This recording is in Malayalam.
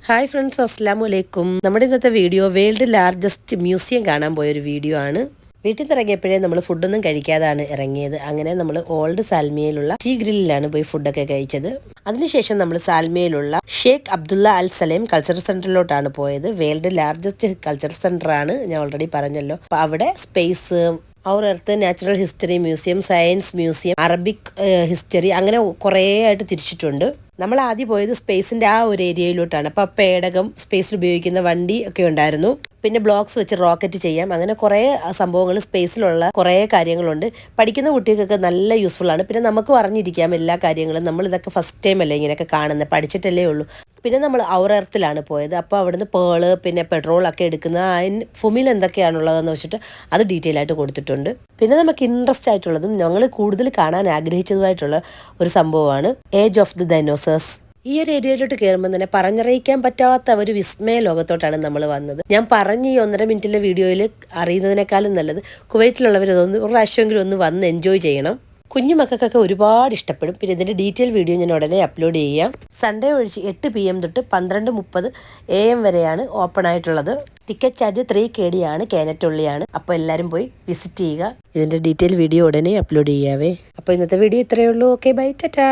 ഹായ് ഫ്രണ്ട്സ്, അസ്സലാമു അലൈക്കും. നമ്മുടെ ഇന്നത്തെ വീഡിയോ വേൾഡ് ലാർജസ്റ്റ് മ്യൂസിയം കാണാൻ പോയൊരു വീഡിയോ ആണ്. വീട്ടിൽ നിന്ന് ഇറങ്ങിയപ്പോഴേ നമ്മൾ ഫുഡൊന്നും കഴിക്കാതാണ് ഇറങ്ങിയത്. അങ്ങനെ നമ്മൾ ഓൾഡ് സാൽമിയയിലുള്ള ടീ ഗ്രില്ലിലാണ് പോയി ഫുഡൊക്കെ കഴിച്ചത്. അതിനുശേഷം നമ്മൾ സാൽമിയയിലുള്ള ഷേഖ് അബ്ദുള്ള അൽ സലേം കൾച്ചറൽ സെന്ററിലോട്ടാണ് പോയത്. വേൾഡ് ലാർജസ്റ്റ് കൾച്ചറൽ സെന്റർ ആണ്, ഞാൻ ഓൾറെഡി പറഞ്ഞല്ലോ. അപ്പോൾ അവിടെ സ്പേസ്, അവർ earth, natural history museum, science museum, Arabic history, അങ്ങനെ കുറേ ആയിട്ട് തിരിച്ചിട്ടുണ്ട്. നമ്മൾ ആദ്യം പോയത് സ്പേസിൻ്റെ ആ ഒരു ഏരിയയിലോട്ടാണ്. അപ്പോൾ പേടകം, സ്പേസിൽ ഉപയോഗിക്കുന്ന വണ്ടി ഒക്കെ ഉണ്ടായിരുന്നു. പിന്നെ ബ്ലോക്സ് വെച്ച് റോക്കറ്റ് ചെയ്യാം. അങ്ങനെ കുറേ സംഭവങ്ങൾ, സ്പേസിലുള്ള കുറേ കാര്യങ്ങളുണ്ട്. പഠിക്കുന്ന കുട്ടികൾക്കൊക്കെ നല്ല യൂസ്ഫുൾ ആണ്. പിന്നെ നമുക്കും അറിഞ്ഞിരിക്കാം എല്ലാ കാര്യങ്ങളും. നമ്മളിതൊക്കെ ഫസ്റ്റ് ടൈം അല്ലേ ഇങ്ങനെയൊക്കെ കാണുന്നത്, പഠിച്ചിട്ടല്ലേ ഉള്ളൂ. പിന്നെ നമ്മൾ ഔർ എർത്തിലാണ് പോയത്. അപ്പോൾ അവിടുന്ന് പേള്, പിന്നെ പെട്രോളൊക്കെ എടുക്കുന്ന അതിന് ഭൂമിയിൽ എന്തൊക്കെയാണുള്ളതെന്ന് വെച്ചിട്ട് അത് ഡീറ്റെയിൽ ആയിട്ട് കൊടുത്തിട്ടുണ്ട്. പിന്നെ നമുക്ക് ഇൻട്രസ്റ്റ് ആയിട്ടുള്ളതും ഞങ്ങൾ കൂടുതൽ കാണാൻ ആഗ്രഹിച്ചതുമായിട്ടുള്ള ഒരു സംഭവമാണ് ഏജ് ഓഫ് ദി ഡൈനോസേഴ്സ്. ഈ ഒരു ഏരിയയിലോട്ട് കയറുമ്പോൾ തന്നെ പറഞ്ഞറിയിക്കാൻ പറ്റാത്ത ഒരു വിസ്മയ ലോകത്തോട്ടാണ് നമ്മൾ വന്നത്. ഞാൻ പറഞ്ഞ് ഈ 1.5 മിനിറ്റിലെ വീഡിയോയിൽ അറിയുന്നതിനേക്കാളും നല്ലത് കുവൈറ്റിലുള്ളവർ ഒരു പ്രാവശ്യമെങ്കിലും ഒന്ന് വന്ന് എൻജോയ് ചെയ്യണം. കുഞ്ഞു മക്കൾക്കൊക്കെ ഒരുപാട് ഇഷ്ടപ്പെടും. പിന്നെ ഇതിൻ്റെ ഡീറ്റെയിൽ വീഡിയോ ഞാൻ ഉടനെ അപ്ലോഡ് ചെയ്യാം. സൺഡേ ഒഴിച്ച് 8 PM തൊട്ട് 12:30 AM വരെയാണ് ഓപ്പൺ ആയിട്ടുള്ളത്. ടിക്കറ്റ് ചാർജ് 3 KD ആണ്, കേനറ്റുള്ളിയാണ്. അപ്പോൾ എല്ലാവരും പോയി വിസിറ്റ് ചെയ്യുക. ഇതിൻ്റെ ഡീറ്റെയിൽ വീഡിയോ ഉടനെ അപ്ലോഡ് ചെയ്യാവേ. അപ്പോൾ ഇന്നത്തെ വീഡിയോ ഇത്രയേ ഉള്ളൂ. Okay, bye, Tata.